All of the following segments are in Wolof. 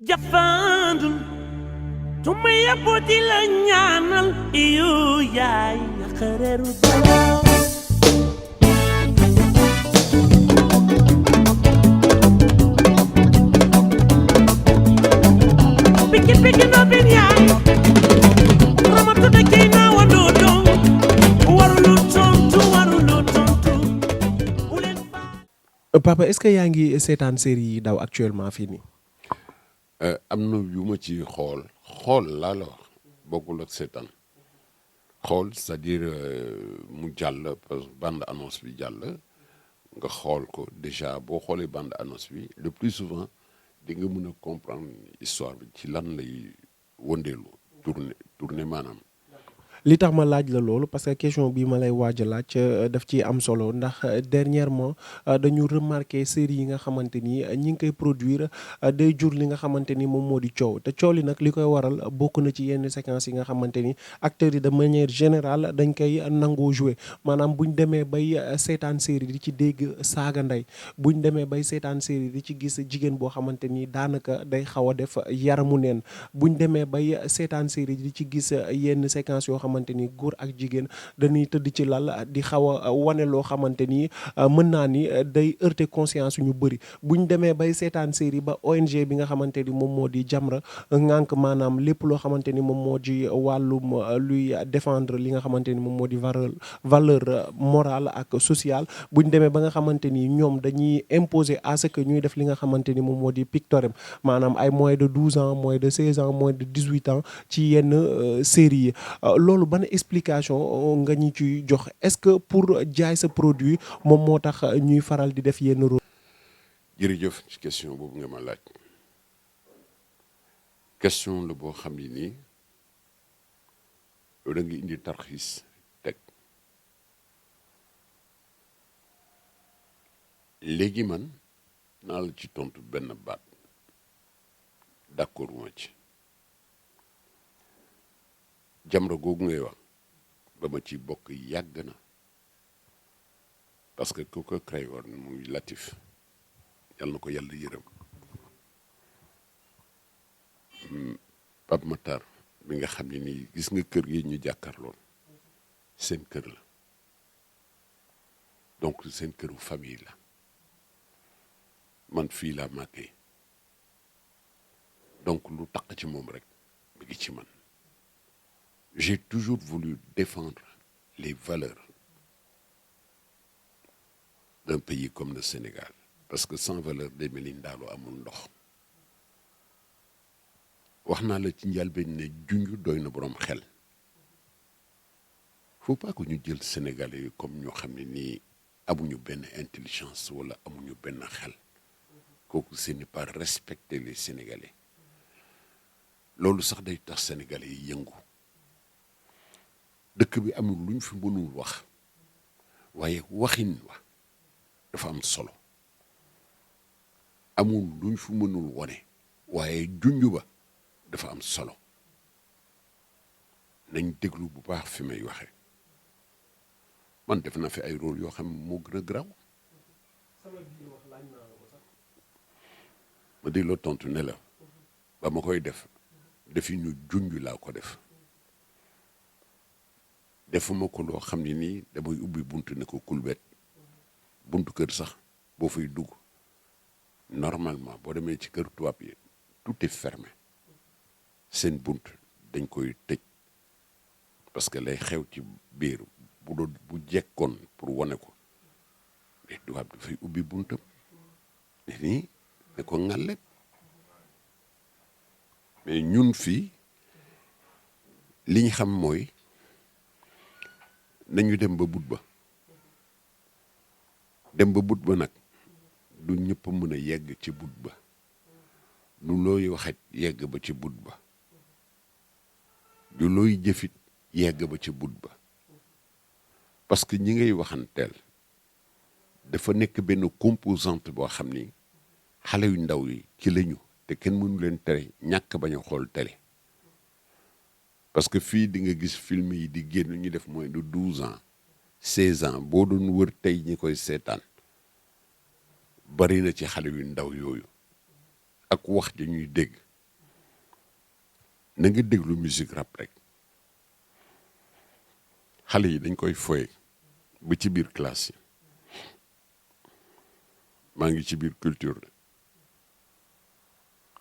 Jafandul tumaya boti la ñaanal iyo yaay xareru dara piki no bin yaay ramatu de kay na wado don warulu tontu papa est-ce que yaa ngi seetaan série yi daw actuellement fii nii. am na yu ma ci xool laa la wax bokkul ak seetaan xool c'est-à-dire mu jàll parce que bande annonce bi jàll nga xool ko déjà boo xoolee bande annonce bi le plus souvent di nga mën a comprendre histoire bi ci lan lay wëndeelu tourner maanaam. li tax ma laaj la loolu parce que question bi ma lay waaj a laaj daf ci am solo ndax dernièrement dañu remarqué série yi nga xamante ni ñi ngi koy produire day jur li nga xamante ni moom moo di coow te coow li nag li koy waral bokk na ci yenn séquences yi nga xamante ni acteurs yi de manière générale dañ koy nangoo jouer maanaam buñ demee bay seetaan série di ci dégg saaga ndey buñ demee bay seetaan série di ci gis jigéen boo xamante ni daanaka day xaw a def yaramu neen buñ demee bay seetaan série di ci gis yenn séquences yoo xamante ni góor ak jigéen dañuy tëdd ci lal di xaw a wane loo xamante ni mën naa ni day heurter conscience ñu bëri buñ demee bay seetaan série ba ONG bi nga xamante ni moom moo di Jamra ngànk maanaam lépp loo xamante ni moom moo di wàllum luy défendre li nga xamante ni moom moo di valeur morale ak sociale buñ demee ba nga xamante ni ñoom dañuy imposer à ce que ñuy def li nga xamante ni moom moo di pictogram maanaam ay moins de 12 ans moins de 16 ans moins de 18 ans ci yenn série yi loolu ban explication nga ñu ci jox est-ce que pour jaay sa produit moom moo tax ñuy faral di def yenn rôle. jërëjëf ci question boobu nga ma laaj question la boo xam ni nii yow da nga indi tarxiis teg léegi man naa la ci tontu benn baat d'accord ma ci Jamra googu ngay wax ba ma ci bokk yàgg na parce que ku ko créé woon muy Latif yal na ko yàlla yërëm Pape Matar mi nga xam ne nii gis nga kër gi ñu jàkkaarloon seen kër la donc seen këru famille la man fii laa màggee donc lu taq ci moom rek mi ngi ci man. J'ai toujours voulu défendre les valeurs d'un pays comme le Sénégal parce que sans valeur day mel ni ndaalu amul ndox wax naa la ci njëlbéen ne junj doy na boroom xel faut pas que ñu jël Sénégalais yi comme ñoo xam ne nii amuñu benn intelligence wala amuñu benn xel kooku ce n'est pas respecter les Sénégalais loolu sax day tax Sénégalais yi yëngu. dëkk bi amul luñ fi mënul wax waaye waxin wa dafa am solo amul luñ fi mënul wone waaye junj ba dafa am solo nañ déglu bu baax fi may waxe man def na fi ay rôle yoo xam moo gën a graw ma di la tontu ne la ba ma koy def defi ñu junj laa ko def defuma ko loo xam ne nii damay ubbi buntu ne ko kulbet buntu kër sax boo fay dugg normalement boo demee ci kër tubaab yi tout est fermé seen bunt dañ koy tëj parce que lay xew ci biir bu jekkoon pour wane ko mais tubaab dafay ubbi buntam ne nii ne ko ŋàllet mais ñun fii li ñu xam mooy nañu dem ba but ba nag du ñëpp mën a yegg ci but ba du looy waxet yegg ba ci but ba du looy jëfit yegg ba ci but ba parce que ñi ngay waxanteel dafa nekk benn composante boo xam ni xale yu ndaw yi ci lañu te kenn mënu leen tere ñàkk bañ a xool télé parce que fii di nga gis film yi di génn ñu def moins de 12 ans 16 ans boo doon wër tey ñi koy seetaan bari na ci xale yu ndaw yooyu ak wax ja ñuy dégg na nga déglu musique rap rek xale yi dañ koy foye ba ci biir classe yi maa ngi ci biir culture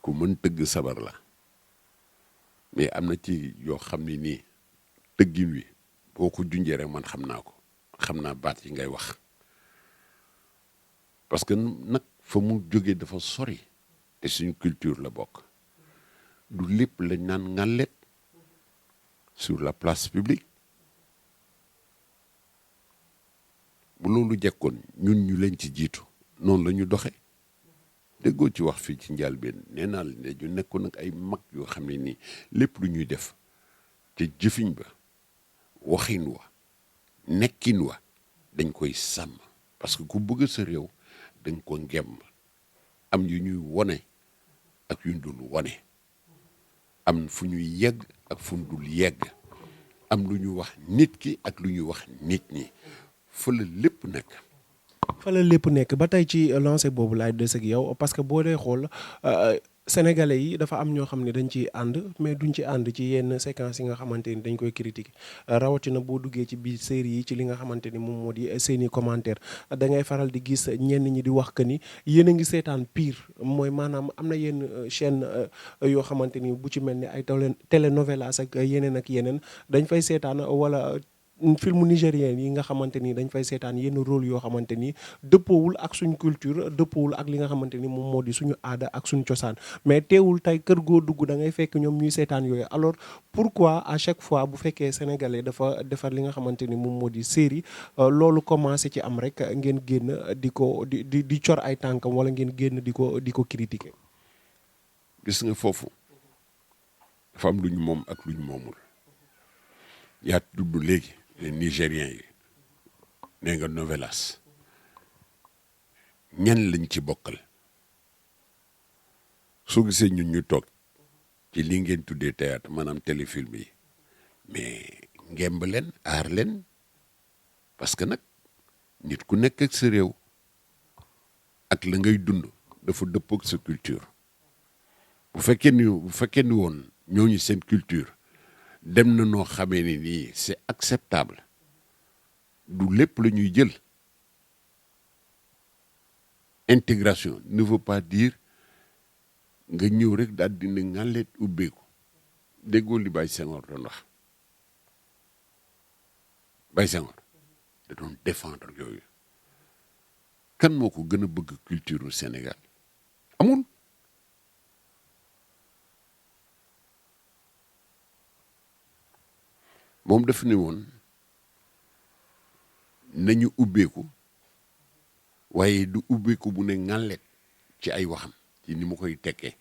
ku mën tëgg sabar la mais am na ci yoo xam ne nii tëggin wi boo ko junjee rek man xam naa ko xam naa baat yi ngay wax parce que nag fa mu jógee dafa sori te suñu culture la bokk du lépp lañ naan ngàllet sur la place publique bu loolu jekkoon ñun ñu leen ci jiitu noonu la ñu doxe déggoo ci wax fii ci njëlbéen nee naa la ne ñu nekkoon nag ay mag yoo xam ne nii lépp lu ñuy def te jëfiñ ba waxin wa nekkin wa dañ koy sàmm parce que ku bëgg sa réew dañ ko ngemb am yu ñuy wone ak yu dul wone am fu ñuy yegg ak fu dul yegg am lu ñu wax nit ki ak lu ñuy wax nit ñi fa la lépp nekk. fa la lépp nekk ba tey ci lancé boobu laay des ak yow parce que boo dee xool sénégalais yi dafa am ñoo xam ne dañ ciy ànd mais duñ ci ànd ci yenn séquences yi nga xamante ni dañ koy critiquer rawatina boo duggee ci biir série yi ci li nga xamante ni moom moo di seeni commentaire da ngay faral di gis ñenn ñi di wax que ni yéen a ngi seetaan pire mooy maanaam am na yenn chaîne yoo xamante ni bu ci mel ni ay télénovelas ak yeneen dañ fay seetaan wala film nigérien yi nga xamante ni dañ fay seetaan yenn rôle yoo xamante ni dëppoowul ak suñ culture dëppoowul ak li nga xamante ni moom moo di suñu aada ak suñ cosaan mais teewul tey kër goo dugg da ngay fekk ñoom ñuy seetaan yooyu alors pourquoi à chaque fois bu fekkee sénégalais dafa defar li nga xamante ni moom moo di série loolu commencé ci am rek ngeen génn di cor ay tànkam wala ngeen génn di ko critiquer. gis nga foofu dafa am lu ñu moom ak lu ñu moomul yaa tudd léegi les Nigériens yi nee nga novelas ñan lañ ci bokkal soo gisee ñun ñu toog ci li ngeen tuddee théâtre maanaam téléfilm yi mais ngemb leen aar leen parce que nag nit ku nekk ak sa réew ak la ngay dund dafa dëppoo ak sa culture bu fekkee ni woon ñooñu seen culture dem na noo xamee ni nii c'est acceptable du lépp la ñuy jël intégration ne veut pas dire nga ñëw rek daal dina ngàlleet ubbeeku déggoo li Baye Senghor doon wax Baye Senghor da doon défendre yooyu kan moo ko gën a bëgg culture u Sénégal amul moom daf ne woon nañu ubbeeku waaye du ubbeeku bu ne ngàllet ci ay waxam ci ni mu koy tekkee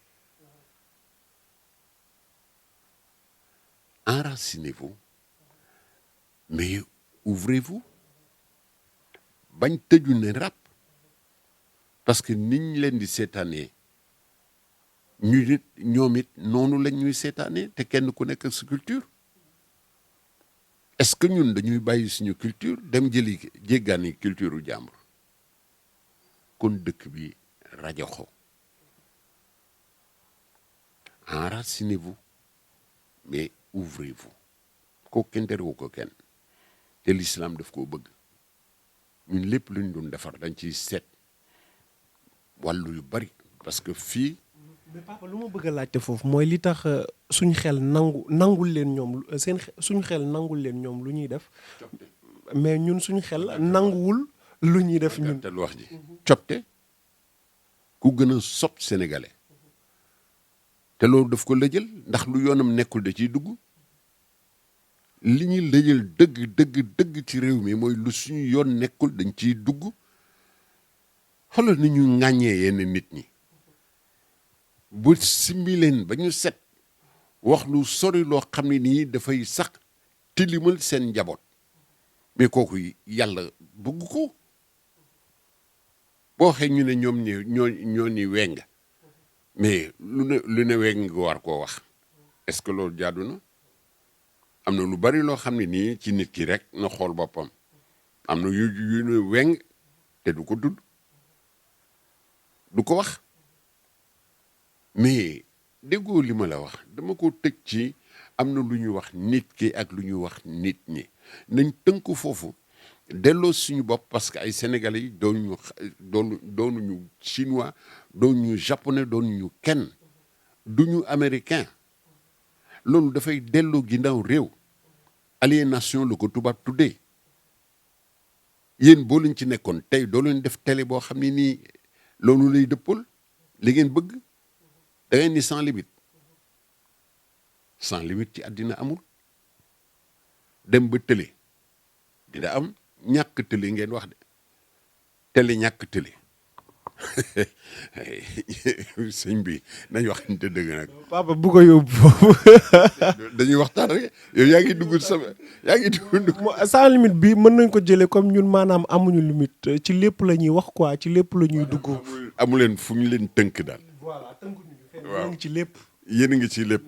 enracinez-vous mais ouvrez-vous bañ tëju ne rap parce que niñ leen di seetaanee ñu nit ñoom it noonu lañ ñuy seetaanee te kenn ku nekk sa culture est-ce que ñun dañuy bàyyi suñu culture dem jëli jéggaani culture u jàmbur kon dëkk bi rajoxo enracinez-vous mais ouvrez-vous kooku kenn terewu ko kenn te l'islam daf koo bëgg ñun lépp lu ñu doon defar dañ ciy seet wàllu yu bari parce que fii. mais papa lu ma bëgg a laajte foofu mooy li tax suñu xel nangul leen ñoom suñu xel nangul leen ñoom lu ñuy def mais ñun suñu xel nanguwul lu ñuy def ñun. te lu wax ji copte ku gën a sopp sénégalais te loolu daf ko lëjël ndax lu yoonam nekkul da ciy dugg li ñuy lëjël dëgg ci réew mi mooy lu suñu yoon nekkul dañ ciy dugg xoolal ni ñu ŋàññee yenn nit ñi bu simbi leen ba ñu set wax lu sori loo xam ne nii dafay sax tilimal seen njaboot mais kooku yàlla bëgg ko boo waxee ñu ne ñoom ñoo ni weng mais lu ne weng nga war koo wax est-ce que loolu jaadu na am na lu bari loo xam ne nii ci nit ki rek na xool boppam am na yu ne weng te du ko tudd du ko wax mais déggoo li ma la wax dama ko tëj ci am na lu ñuy wax nit ki ak lu ñuy wax nit ñi nañ tënk foofu delloo suñu bopp parce que ay sénégalais yi doonuñu chinois doonuñu japonais doonuñu kenn duñu américain loolu dafay delloo ginnaaw réew aliénation la ko tubaab tuddee yéen boo leen ci nekkoon tey doo leen def télé boo xam ne nii loolu lay dëppal li ngeen bëgg da ngeen ni sans limite ci àddina amul dem ba télé dina am ñàkk télé ngeen wax de télé ñàkk télé sëñ bi nañ waxante dëgg nag. papa bu ko yóbbu foofu. dañuy waxtaan rek yow yaa ngi dugg sans limite bi mën nañ ko jëlee comme ñun maanaam amuñu limite ci lépp la ñuy wax quoi ci lépp la ñuy dugg. amu leen fu ñu leen tënk daal. voilà tënkuñu fenn. waaw ngi ci lépp. yéen a ngi ci lépp.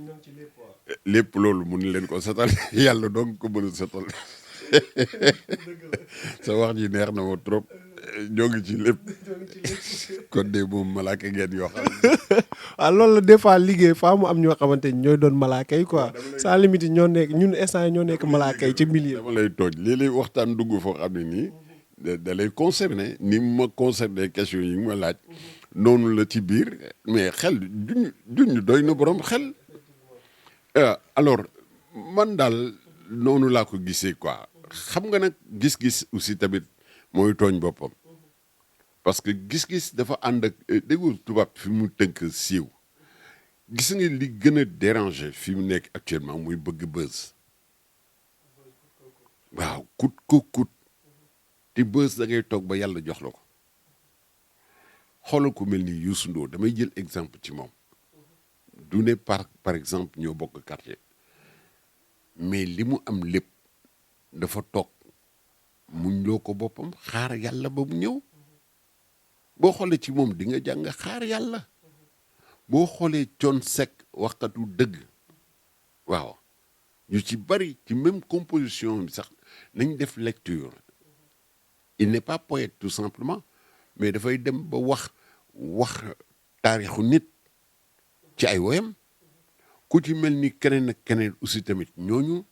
lépp loolu mënu leen ko setal yàlla donc ko mën a setal sa wax ji neex na ma trop ñoo ngi ci lépp kon de moom malaaka ngeen yoo xam waaw loolu la des fois liggéey faa mu am ñoo xamante ni ñooy doon malaaka yi quoi sans limite yi ñoo nekk ñun instant yi ñoo nekk malaaka yi ci milieu. dama lay tooj léeg-léeg waxtaan dugg foo xam ne nii da lay concerné ni ma concerné question yi nga ma laaj noonu la ci biir mais xel juñ doy na borom xel alors man daal noonu laa ko gisee quoi xam nga nag gis-gis aussi tamit mooy tooñ boppam parce que gis-gis dafa ànd ak déggul tubaab fi mu tënk siiw gis nga li gën a déranger fi mu nekk actuellement muy bëgg buzz waaw kut ko kut te buzz da ngay toog ba yàlla jox la ko xoolal ko mel ni Youssou Ndour damay jël exemple ci moom du ne par exemple ñoo bokk quartier mais li mu am lépp dafa toog muñ loo ko boppam xaar yàlla ba mu ñëw boo xoolee ci moom di nga jàng xaar yàlla boo xoolee Thione Seck waxkatu dëgg waaw ñu ci bari ci même composition bi sax nañ def lecture il n'est pas poète tout simplement mais dafay dem ba wax taarixu nit ci ay woyam ku ci mel ni keneen ak keneen aussi tamit ñooñu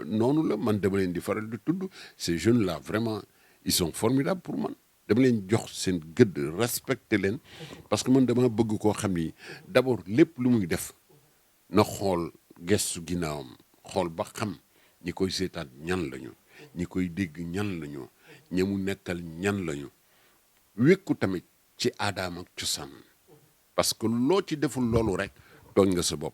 noonu la man dama leen di faral di tudd ces jeunes là vraiment ils sont formidables pour man dama leen jox seen gëdd respecter leen parce que man dama bëgg koo xam ni d'abord lépp lu muy def na xool gestu ginnaawam xool ba xam ñi koy seetaan ñan lañu ñi koy dégg ñan lañu ñi mu nekkal ñan lañu wékku tamit ci aadaam ak cosaan parce que loo ci deful loolu rek tooñ nga sa bopp.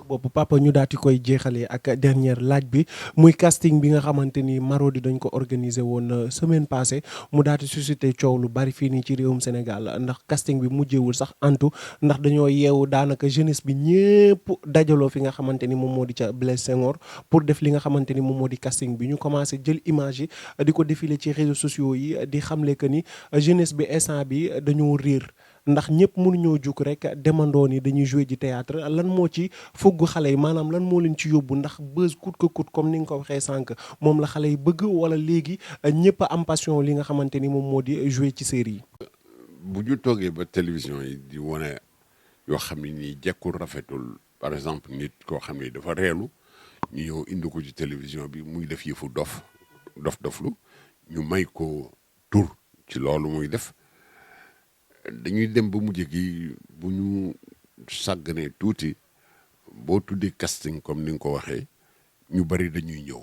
bopp papa ñu daal di koy jeexalee ak dernière laaj bi muy casting bi nga xamante ni Marodi dañ ko organiser woon semaine passée mu daal di suscité coow lu bari fii nii ci réewum Sénégal ndax casting bi mujjewul sax antu ndax dañoo yeewu daanaka jeunesse bi ñëpp dajaloo fi nga xamante ni moom moo di ca Blaise Senghor pour def li nga xamante ni moom moo di casting bi ñu commencé jël image yi di ko défiler ci réseaux sociaux yi di xamle que ni jeunesse bi instant bi dañoo réer. ndax ñëpp mënuñoo jug rek demandoo ni dañuy jouer ji théâtre lan moo ci foggu xale yi maanaam lan moo leen ci yóbbu ndax buzz coûte que coûte comme ni nga ko waxee sànq moom la xale yi bëgg wala léegi ñëpp am passion li nga xamante ni moom moo di jouer ci série yi. bu ñu toogee ba télévision yi di wane yoo xam ne nii jekkul rafetul par exemple nit koo xam ne dafa reelu ñu ñëw indi ko ci télévision bi muy def yëfu doflu ñu may ko tur ci loolu muy def. dañuy dem ba mujj gi bu ñu sàgganee tuuti boo tuddee casting comme ni nga ko waxee ñu bari dañuy ñëw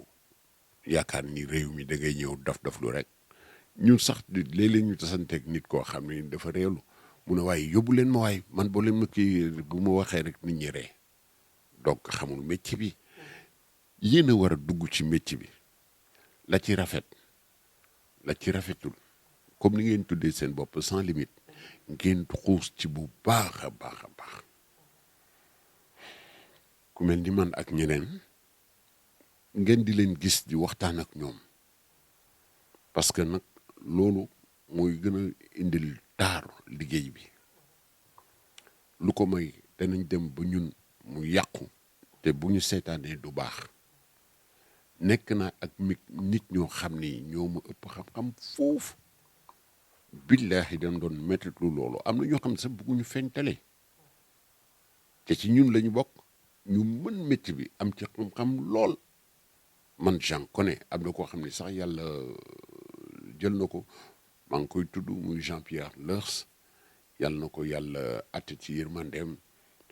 yaakaar ni réew mi da ngay ñëw dof lu rek ñun sax léeg-léeg ñu tasanteeg nit koo xam ne dafa réelu mu ne waaye yóbbu leen ma waay man boo leen ma kii bu ma waxee rek nit ñi ree donc xamul métier bi yéen a war a dugg ci métier bi la ci rafet la ci rafetul comme ni ngeen tuddee seen bopp sans limite ngeen xuus ci bu baax a baax a baax ku mel ni man ak ñeneen ngeen di leen gis di waxtaan ak ñoom parce que nag loolu mooy gën a indil taaru liggéey bi lu ko may danañ dem ba ñun mu yàqu te bu ñu seetaanee du baax nekk naa ak nit ñoo xam ni ñoo ma ëpp xam-xam foofu billaahi dañ doon métti lu loolu am na ñoo xam ne sax bëgguñu feeñ télé te ci ñun la ñu bokk ñu mën métier bi am ci xam-xam lool man j'en connais am na koo xam ne sax yàlla jël na ko maa ngi koy tudd muy Jean-Pierre Lers yàlla na ko yàlla atte ci yërmandeem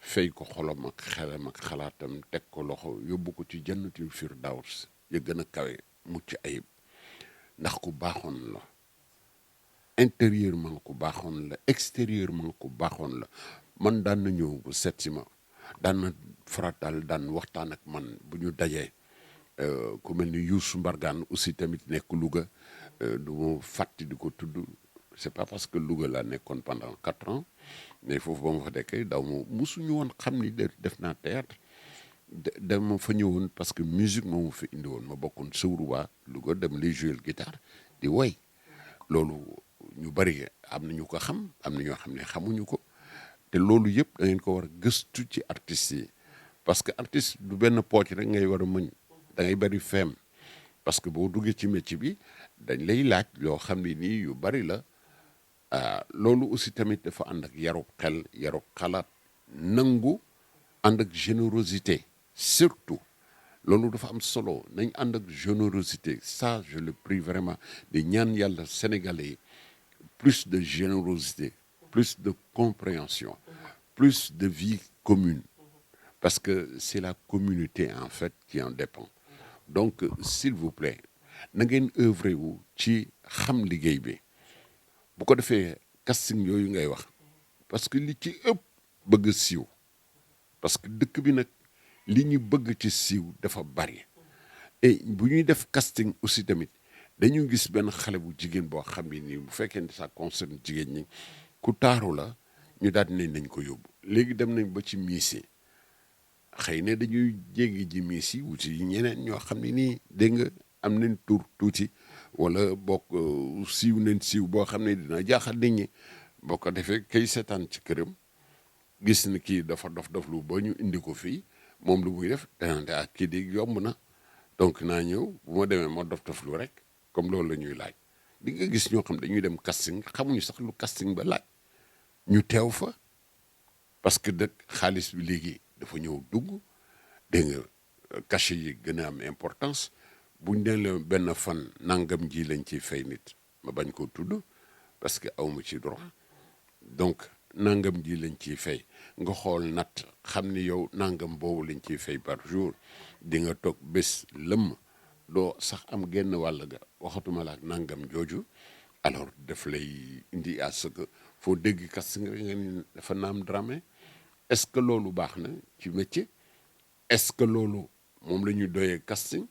fay ko xolam ak xelam ak xalaatam teg ko loxo yóbbu ko ci jannatul firdaws ya gën a kawe mucc ayib ndax ku baaxoon la intérieurement ku baaxoon la extérieurement ku baaxoon la man daan na ñëw bu seet si ma daan na faratal daan waxtaan ak man bu ñu dajee ku mel ni Youssou Mbargane aussi tamit nekk Louga du ma fàtti di ko tudd c'est pas parce que Louga laa nekkoon pendant 4 ans mais foofu ba ma fa dekkee daw ma musuñu woon xam ni def naa théâtre dama fa ñëwoon parce que musique moo ma fa indi woon ma bokkoon Sëwruba Louga dem lay jouer guitare di woy loolu ñu bari am na ñu ko xam am na ñoo xam ne xamuñu ko te loolu yëpp da ngeen ko war a gëstu ci artistes yi parce que artiste du benn pooc rek ngay war a mën da ngay bari feem parce que boo duggee ci métier bi dañ lay laaj loo xam ne nii yu bari la loolu aussi tamit dafa ànd ak yaru xel yaru xalaat nangu ànd ak générosité surtout loolu dafa am solo nañ ànd ak générosité ça je le prie vraiment di ñaan yàlla sénégalais yi plus de générosité plus de compréhension plus de vie commune parce que c'est la communauté en fait qui en dépend donc s'il vous plaît na ngeen œuvrer wu ci xam liggéey bi bu ko defee casting yooyu ngay wax parce que li ci ëpp bëgg siiw parce que dëkk bi nag li ñu bëgg ci siiw dafa bari et bu ñuy def casting aussi tamit dañu gis benn xale bu jigéen boo xam ne nii bu fekkee ne ça concerne jigéen ñi ku taaru la ñu daal di nañ ko yóbbu léegi dem nañ ba ci miis yi xëy na dañuy jéggi ji miis yi wuti ñeneen ñoo xam ne nii dégg nga am nañ tur tuuti wala bokk siiw nañ siiw boo xam ne dina jaaxal nit ñi boo ko defee kay seetaan ci këram gis ni kii dafa dof lu ba ñu indi ko fii moom lu muy def danante ak kii di yomb na donc naa ñëw bu ma demee ma dof lu rek comme loolu la ñuy laaj di nga gis ñoo xam dañuy dem casting xamuñu sax lu casting ba laaj ñu teew fa parce que dëkk xaalis bi léegi dafa ñëw dugg dégg nga cachet yi gën a am importance buñ dee la benn fan nangam ji lañ ciy fay nit ma bañ koo tudd parce que awma ci droit donc nangam ji lañ ciy fay nga xool natt xam ni yow nangam boobu lañ ciy fay par jour di nga toog bés lëmm doo sax am genn wàll ga waxatuma la ak nangam jooju alors daf lay indi à ce que foo dégg casting nga ni dafa naam Dramé est-ce que loolu baax na ci métier est-ce que loolu moom la ñuy doyee casting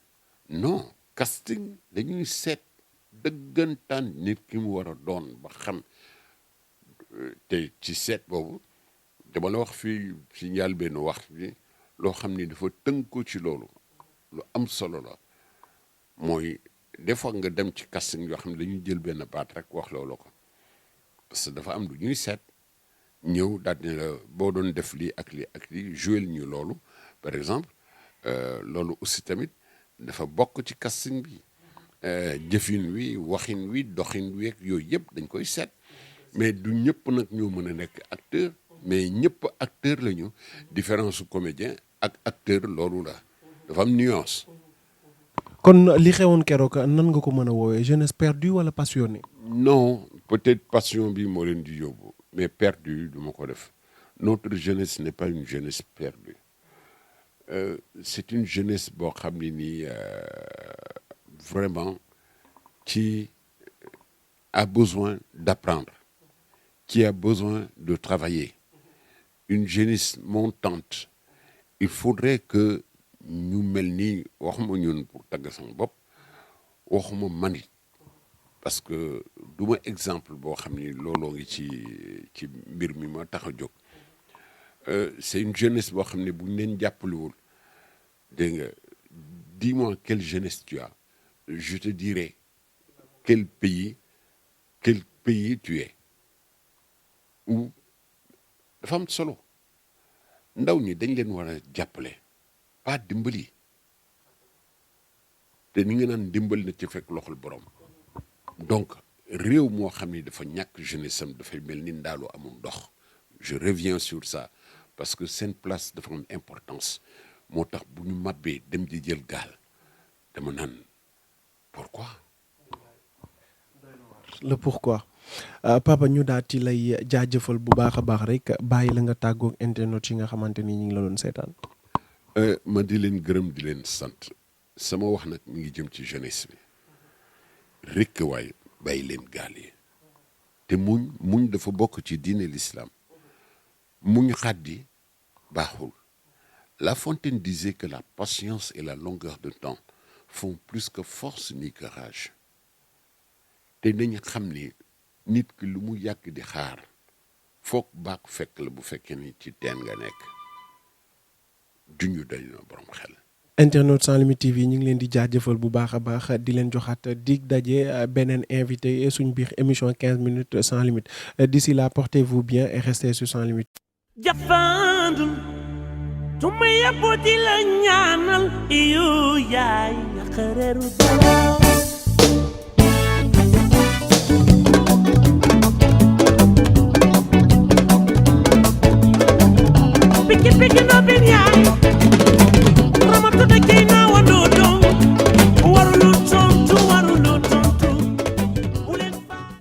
non casting dañuy seet dëggantaan nit ki mu war a doon ba xam te ci seet boobu dama la wax fii ci njëlbéenu wax bi loo xam ni dafa tënku ci loolu lu am solo la mooy des fois nga dem ci casting yoo xam ne dañuy jël benn baat rek wax loolu ko parce que dafa am lu ñuy seet ñëw daal ne la boo doon def lii ak lii jouer ñu loolu par exemple loolu aussi tamit dafa bokk ci casting bi jëfin wi waxin wi doxin wi ak yooyu yëpp dañ koy seet mais du ñëpp nag ñoo mën a nekk acteur mais ñëpp acteur la ñu différence su comédien ak acteur loolu la dafa am nuance. kon li xewoon keroog nan nga ko mën a woowee jeunesse perdue wala passionnée. non peut-être passion bi moo leen di yóbbu mais perdue du ma ko def notre jeunesse n'est pas une jeunesse perdue c'est une jeunesse boo xam ne nii vraiment qui a besoin d'apprendre qui a besoin de travailler une jeunesse montante il faudrait que ñu mel nii waxuma ñun pour tagg sama bopp waxuma manit parce que du ma exemple boo xam ni looloo ngi ci mbir mi ma tax a jóg c'est une jeunesse boo xam ne bu ñu leen jàppalewul dégg nga dis-moi quelle jeunesse tu as je te dirai quel pays tu es ou dafa am solo ndaw ñi dañ leen war a jàppale pas dimbali te ni nga naan dimbali na ci fekk loxol borom donc réew moo xam ni dafa ñàkk jeunesse am dafay mel ni ndaalu amul ndox je reviens sur ça parce que seen place dafa am importance moo tax bu ñu mabbee dem di jël gaal dama naan pourquoi. le pourquoi papa ñu daal di lay jaajëfal bu baax a baax rek bàyyi la nga tàggoog internet yi nga xamante ni ñu ngi la doon seetaan. ma di leen gërëm di leen sant sama wax nag mi ngi jëm ci jeunesse bi rekk waay bàyyi leen gaal yi te muñ dafa bokk ci diine l'islam muñ xaddi baaxul. La Fontaine disait que la patience et la longueur de temps font plus que force ni que rage te nañu xam ni nit ki lu mu yàgg di xaar foog baak fekk la bu fekkee ni ci teen nga nekk juñu day na borom xel. Internet Sans Limites TV ñu ngi leen di jaajëfal bu baax a baax di leen joxaat dig daje beneen invité suñ biir émission 15 minutes sans limite d'ici là portez-vous bien et restez sur Sans Limites. Jafandul tuma yaboti la ñaanal iyo yaay xareeru